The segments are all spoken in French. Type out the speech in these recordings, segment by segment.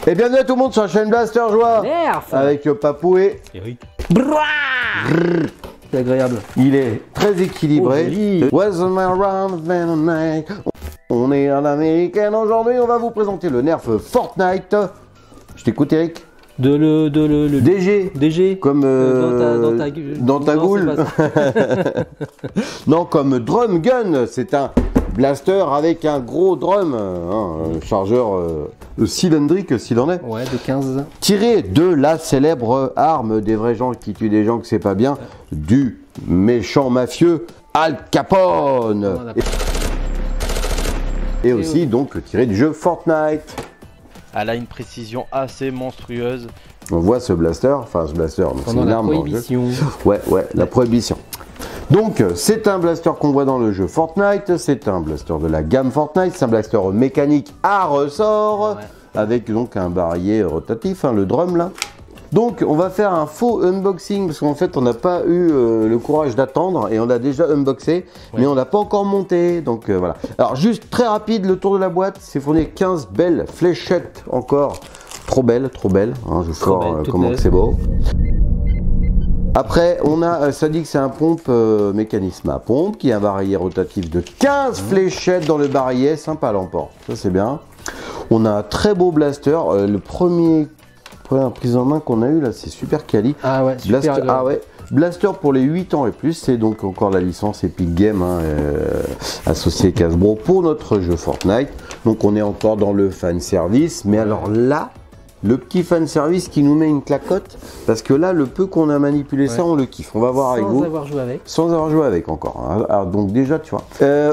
Et bienvenue à tout le monde sur la chaîne Blaster Joie. Nerf. Avec Papou et Eric. C'est agréable. Il est très équilibré. Wasn't around the night. On est en américaine aujourd'hui. On va vous présenter le Nerf Fortnite. Je t'écoute, Eric. DG. Comme dans ta goule. Non, comme Drum Gun. C'est un blaster avec un gros drum, un chargeur cylindrique s'il en est. Ouais, de 15. Tiré de la célèbre arme des vrais gens qui tuent des gens que c'est pas bien, du méchant mafieux Al Capone. Et aussi donc tiré du jeu Fortnite. Elle a une précision assez monstrueuse. On voit ce blaster, c'est une arme dans le jeu. Ouais, la prohibition. Donc c'est un blaster qu'on voit dans le jeu Fortnite, c'est un blaster de la gamme Fortnite, c'est un blaster mécanique à ressort, avec donc un barillet rotatif, le drum là. Donc on va faire un faux unboxing parce qu'en fait on n'a pas eu le courage d'attendre et on l'a déjà unboxé, mais on l'a pas encore monté, donc voilà. Alors juste très rapide, le tour de la boîte, c'est fourni avec 15 belles fléchettes encore, trop belles, hein, je sors comment que c'est beau. Après, on a, ça dit que c'est un pompe mécanisme à pompe qui a un barillet rotatif de 15 fléchettes dans le barillet, sympa à l'emporte, ça c'est bien. On a un très beau blaster, le première prise en main qu'on a eu là, c'est super quali. Ah ouais, super blaster, blaster pour les 8 ans et plus, c'est donc encore la licence Epic Games associée Hasbro pour notre jeu Fortnite. Donc on est encore dans le fan service, mais alors là, le petit fan service qui nous met une clacote, parce que là, le peu qu'on a manipulé ça, on le kiffe. On va voir avec vous. Sans avoir joué avec encore. Alors, donc déjà, tu vois.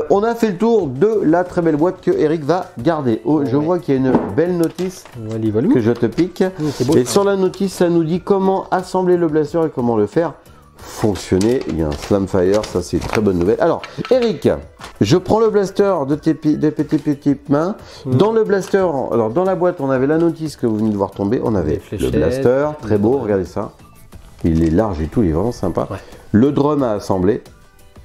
On a fait le tour de la très belle boîte que Eric va garder. Je vois qu'il y a une belle notice que je te pique. Beau, et sur la notice, ça nous dit comment assembler le blaster et comment le faire fonctionner. Il y a un Slamfire, ça c'est une très bonne nouvelle. Alors, Eric, je prends le blaster de tes petites mains. Dans le blaster, alors dans la boîte, on avait la notice que vous venez de voir tomber. On avait le blaster, très beau, regardez ça. Il est large et tout, il est vraiment sympa. Le drum à assembler,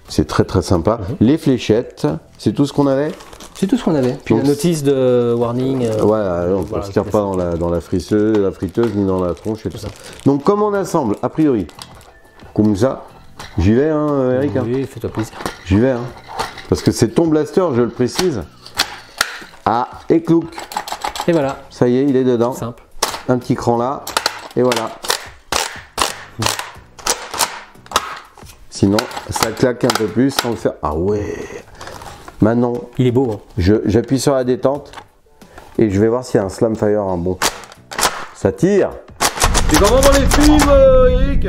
c'est très sympa. Les fléchettes, c'est tout ce qu'on avait. C'est tout ce qu'on avait. Puis donc, la notice de warning. Voilà, on ne se tire pas dans la friteuse, ni dans la tronche et tout ça. Donc, comment on assemble, a priori? Comme ça, j'y vais, Eric. Oui, fais-toi plaisir. J'y vais, parce que c'est ton blaster, je le précise. Ah, et clouc. Et voilà. Ça y est, il est dedans. Simple. Un petit cran là, et voilà. Sinon, ça claque un peu plus sans le faire. Ah ouais. Maintenant, il est beau. J'appuie sur la détente et je vais voir s'il y a un Slamfire, un bon. Ça tire. C'est comment dans les films, Eric?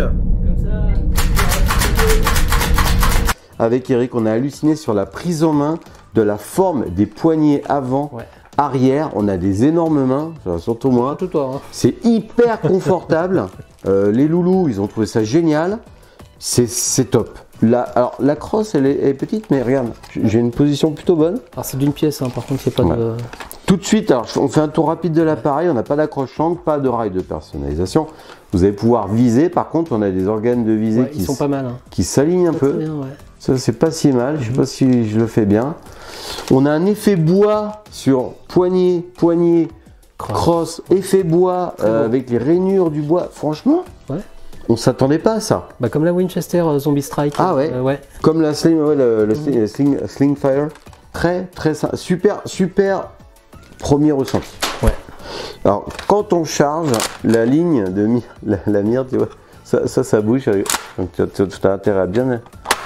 Avec Eric, on a halluciné sur la prise en main de la forme des poignets avant, arrière. On a des énormes mains, surtout moi. Surtout toi. C'est hyper confortable. Les loulous, ils ont trouvé ça génial. C'est top. Alors la crosse, elle est petite, mais regarde, j'ai une position plutôt bonne. Alors c'est d'une pièce, par contre, c'est pas de... Tout de suite, alors on fait un tour rapide de l'appareil, on n'a pas d'accroche-angle, pas de rail de personnalisation. Vous allez pouvoir viser, par contre, on a des organes de visée qui sont pas mal, qui s'alignent un peu. Bien, ça, c'est pas si mal, je sais pas si je le fais bien. On a un effet bois sur poignet, crosse, effet bois avec les rainures du bois. Franchement, on s'attendait pas à ça. Bah, comme la Winchester Zombie Strike. Ah ouais, comme la Sling, Sling Fire. Très super premier ressenti. Alors quand on charge la ligne de la mire, tu vois, ça bouge. Donc tu as intérêt à bien.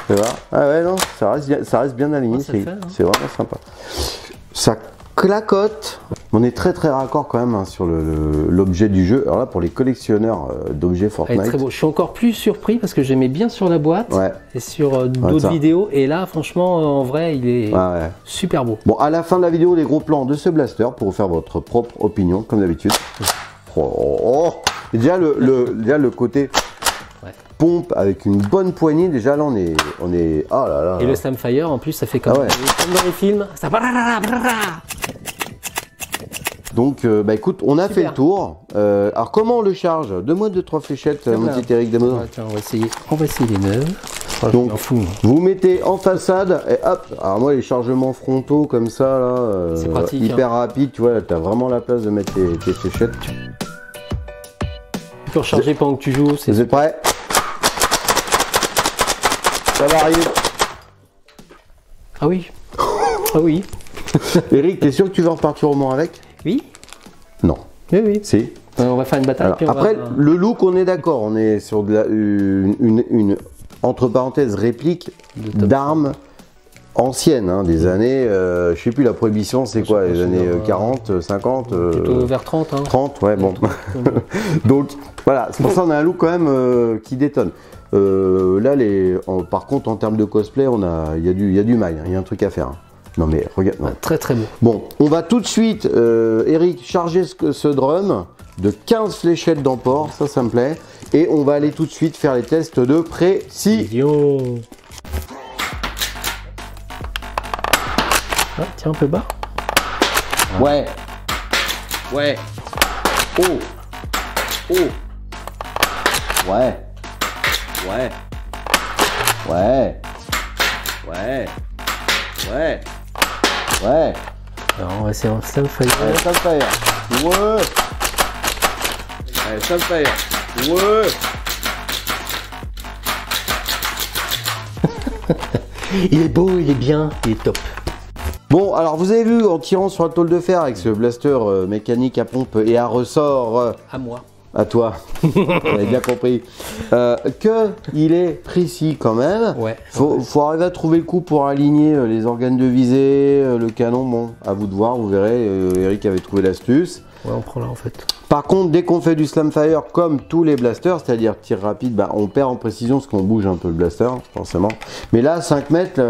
Tu vois, ah ouais, non, ça reste bien aligné. C'est vraiment sympa. Ça clacote. On est très raccord quand même sur l'objet du jeu. Alors là, pour les collectionneurs d'objets Fortnite. Très beau. Je suis encore plus surpris parce que j'aimais bien sur la boîte et sur d'autres vidéos. Et là, franchement, en vrai, il est super beau. Bon, à la fin de la vidéo, les gros plans de ce blaster pour vous faire votre propre opinion, comme d'habitude. Déjà le côté pompe avec une bonne poignée. Déjà là, on est. Oh là là. Et le Slamfire, en plus, ça fait comme dans les films. Ça... Donc, écoute, on a fait le tour. Alors, comment on le charge? Donne-moi 2-3 fléchettes, mon petit Eric Demo. Tiens, on va essayer les neuves. Donc vous mettez en façade et hop. Alors moi les chargements frontaux comme ça là, c'est pratique, hyper rapide, tu vois, tu as vraiment la place de mettre tes fléchettes. Tu peux recharger pendant que tu joues. Vous êtes prêts? Ça va arriver. Ah oui. Ah oui. Eric, t'es sûr que tu vas repartir au Mans avec? Oui. Non. Oui, oui. Si. On va faire une bataille. Alors, après, le look, on est d'accord. On est sur de une entre parenthèses réplique d'armes anciennes, hein, des années, je sais plus, la prohibition, c'est quoi, les années 40, 50 plutôt vers 30. Hein. 30, ouais, bon. Donc, voilà, c'est pour ça qu'on a un look quand même qui détonne. Là, par contre, en termes de cosplay, il y a du mail, il y a un truc à faire. Hein. Non mais regarde. Non. Très très beau. Bon, on va tout de suite, Eric, charger ce drum de 15 fléchettes d'emport, ça me plaît. Et on va aller tout de suite faire les tests de précision. Ah, tiens, un peu bas. Ouais. Ouais. Oh. Oh. Ouais. Ouais. Ouais. Ouais. Ouais. Ouais. Alors on va essayer un slam fire. Ouais, slam fire. Ouais. Ouais, slam fire. Ouais. Il est beau, il est bien, il est top. Bon, alors vous avez vu en tirant sur la tôle de fer avec ce blaster mécanique à pompe et à ressort. À moi. À toi, j'avais bien compris. Que il est précis quand même. Ouais. Faut arriver à trouver le coup pour aligner les organes de visée, le canon. Bon, à vous de voir, vous verrez. Eric avait trouvé l'astuce. Ouais, on prend là en fait. Par contre, dès qu'on fait du slam fire comme tous les blasters, c'est-à-dire tir rapide, bah, on perd en précision parce qu'on bouge un peu le blaster, forcément. Mais là, 5 mètres,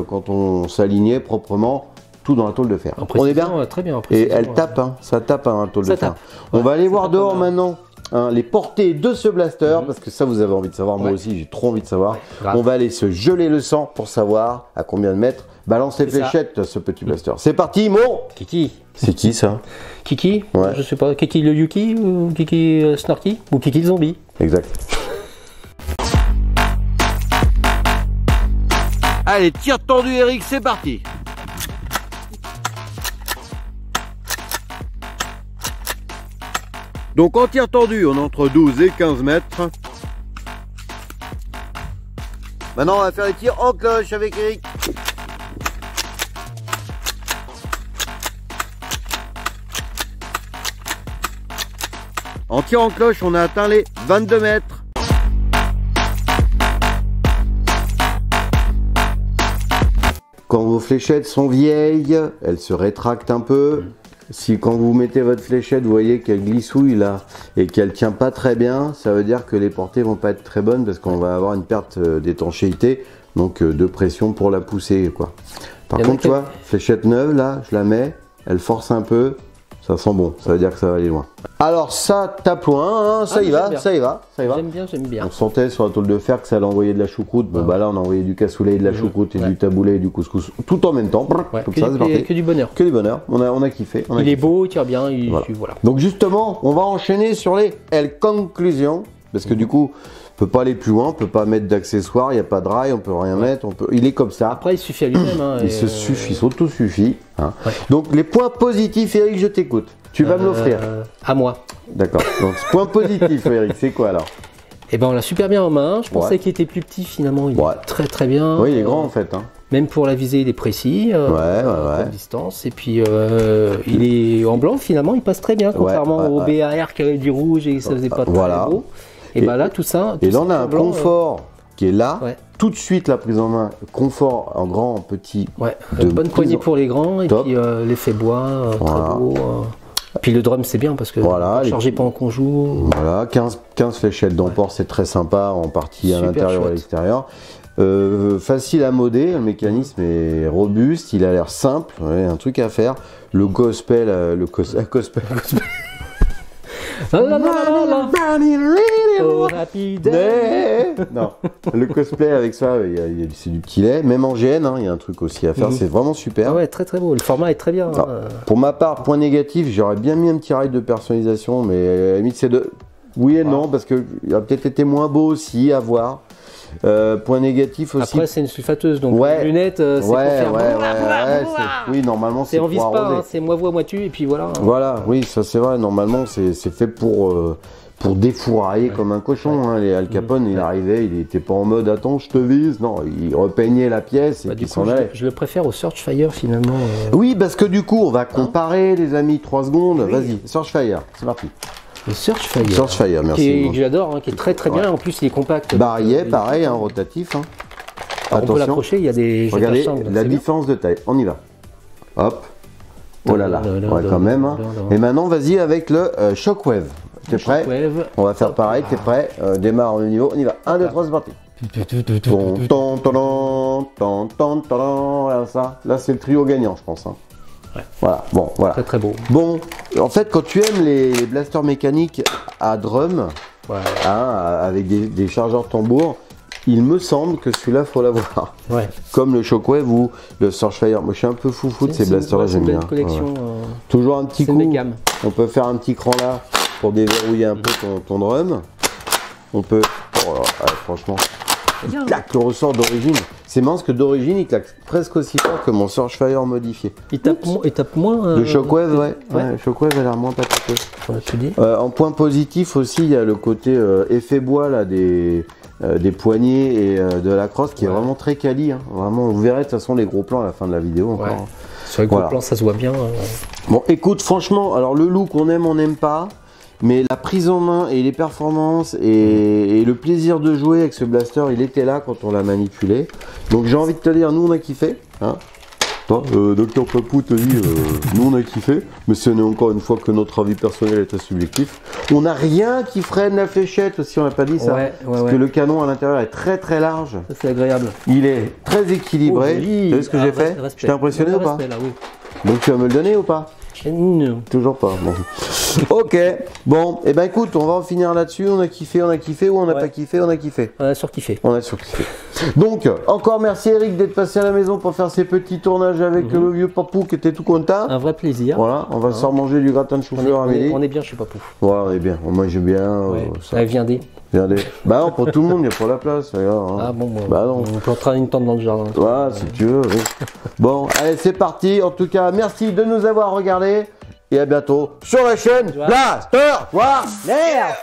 quand on s'alignait proprement, tout dans la tôle de fer. On est bien? Très bien. Et elle tape, hein, ça tape hein, la tôle de fer. On va aller voir dehors maintenant. Hein, les portées de ce blaster, parce que ça vous avez envie de savoir, moi aussi j'ai trop envie de savoir. On va aller se geler le sang pour savoir à combien de mètres balance les fléchettes ce petit blaster. C'est parti mon Kiki. C'est qui ça? Kiki? Ouais. Je sais pas, Kiki le Yuki ou Kiki Snarky ou Kiki le zombie? Exact. Allez, tir tendu Eric, c'est parti. Donc en tir tendu, on est entre 12 et 15 mètres. Maintenant, on va faire les tirs en cloche avec Eric. En tir en cloche, on a atteint les 22 mètres. Quand vos fléchettes sont vieilles, elles se rétractent un peu. Si quand vous mettez votre fléchette, vous voyez qu'elle glissouille là et qu'elle tient pas très bien, ça veut dire que les portées vont pas être très bonnes parce qu'on va avoir une perte d'étanchéité, donc de pression pour la pousser quoi. Par contre, tu vois, fléchette neuve là, je la mets, elle force un peu, ça sent bon, ça veut dire que ça va aller loin. Alors ça tape loin, hein, ça y va, ça y va, ça y va. J'aime bien, j'aime bien. On sentait sur la tôle de fer que ça allait envoyer de la choucroute. Bon bah là on a envoyé du cassoulet et de la choucroute et du taboulé et du couscous tout en même temps. Comme ça c'est parti. Que du bonheur. Que du bonheur. On a kiffé. Il est beau, il tire bien. Voilà. Donc justement, on va enchaîner sur les conclusions parce que du coup, on peut pas aller plus loin, on peut pas mettre d'accessoires, il n'y a pas de rail, on peut rien mettre, il est comme ça. Après il suffit à lui-même. Hein, il se suffit, il s'auto-suffit. Hein. Donc les points positifs, Eric, je t'écoute. Tu vas me l'offrir. À moi. D'accord. Donc point positif, Eric, c'est quoi alors? Eh ben on l'a super bien en main. Je pensais qu'il était plus petit, finalement il est très très bien. Oui, il est grand en fait. Hein. Même pour la visée, il est précis. À distance. Et puis il est en blanc, finalement, il passe très bien, contrairement au BAR qui avait du rouge et ça faisait pas très beau. Et ben là, tout ça. Et là, on a un confort qui est là. Tout de suite, la prise en main, confort en grand, en petit. Bonne poignée pour les grands et puis l'effet bois, très beau. Puis le drum c'est bien parce que chargé pendant qu'on joue. Voilà, 15 fléchettes d'emport, c'est très sympa en partie à l'intérieur et à l'extérieur. Facile à modder, le mécanisme est robuste, il a l'air simple, un truc à faire. Le gospel, non, le cosplay avec ça, c'est du petit lait, même en GN, il y a un truc aussi à faire, c'est vraiment super. Ouais, très très beau, le format est très bien. Pour ma part, point négatif, j'aurais bien mis un petit rail de personnalisation, mais à la limite c'est de... Oui et non, parce qu'il a peut-être été moins beau aussi à voir. Point négatif aussi. Après, c'est une sulfateuse, donc ouais. les lunettes, c'est pour faire. Oui, normalement, c'est on vise pas, hein, c'est moi tu et puis voilà. Voilà, oui, ça c'est vrai. Normalement, c'est fait pour défourailler comme un cochon. Hein. Les Al Capone, il arrivait, il était pas en mode attends, je te vise. Non, il repeignait la pièce et puis s'en allait. Je le préfère au Searchfire finalement. Oui, parce que du coup, on va comparer, les amis, 3 secondes. Oui. Vas-y, Searchfire, c'est parti. Le Searchfire. Searchfire, merci. Que j'adore, hein, qui est très bien. En plus, il est compact. Barillet, pareil, hein, rotatif. Hein. Alors, on peut l'accrocher, il y a des. Regardez la différence de taille. On y va. Hop. Oh là là. Ouais, quand même. Hein. Et maintenant, vas-y avec le Shockwave. T'es prêt? On va faire pareil. T'es prêt? Démarre le niveau. On y va. 1, 2, 3, c'est parti. Là, c'est le trio gagnant, je pense. Hein. Ouais. Voilà, bon, voilà. Très très beau. Bon, en fait, quand tu aimes les blasters mécaniques à drum, hein, avec des chargeurs tambour, il me semble que celui-là, faut l'avoir. Ouais. Comme le Shockwave ou le Searchfire. Moi, je suis un peu foufou de ces blasters-là, j'aime bien. Collection, toujours un petit coup. On peut faire un petit cran là pour déverrouiller un peu ton drum. On peut. Oh là, ouais, franchement. Il claque le ressort d'origine. C'est mince que d'origine, il claque presque aussi fort que mon Searchfire modifié. Il tape moins. Le Shockwave, ouais. Le Shockwave a l'air moins tapé. En point positif aussi, il y a le côté effet bois là, des poignées et de la crosse qui est vraiment très quali. Hein. Vraiment, vous verrez de toute façon les gros plans à la fin de la vidéo encore. Ouais. Sur les gros plans, ça se voit bien. Bon, écoute, franchement, alors le look, on n'aime pas. Mais la prise en main et les performances et le plaisir de jouer avec ce blaster, il était là quand on l'a manipulé. Donc j'ai envie de te dire, nous on a kiffé. Hein. Docteur Papou te dit, nous on a kiffé. Mais ce n'est encore une fois que notre avis personnel est très subjectif. On n'a rien qui freine la fléchette aussi, on n'a pas dit ça. Parce que le canon à l'intérieur est très très large. Ça c'est agréable. Il est très équilibré. Tu as vu ce que j'ai fait? Je t'ai impressionné ou pas? Donc tu vas me le donner ou pas? Non. Toujours pas. Bon. Ok. Bon, et ben écoute, on va en finir là-dessus. On a kiffé ou on n'a pas kiffé? On a kiffé. On a surkiffé. On a surkiffé. Donc, encore merci Eric d'être passé à la maison pour faire ces petits tournages avec le vieux Papou qui était tout content. Un vrai plaisir. Voilà, on va se manger du gratin de chou-fleur à midi. On est bien chez Papou. Ouais, on est bien. On mange bien. Ça viendez. Bah non, pour tout le monde, il y a pour la place. Regarde, hein. Ah bon, bah non. On peut entrer une tente dans le jardin. Ouais, si tu veux. Oui. Bon, allez, c'est parti. En tout cas, merci de nous avoir regardés. Et à bientôt sur la chaîne Blaster Warfare.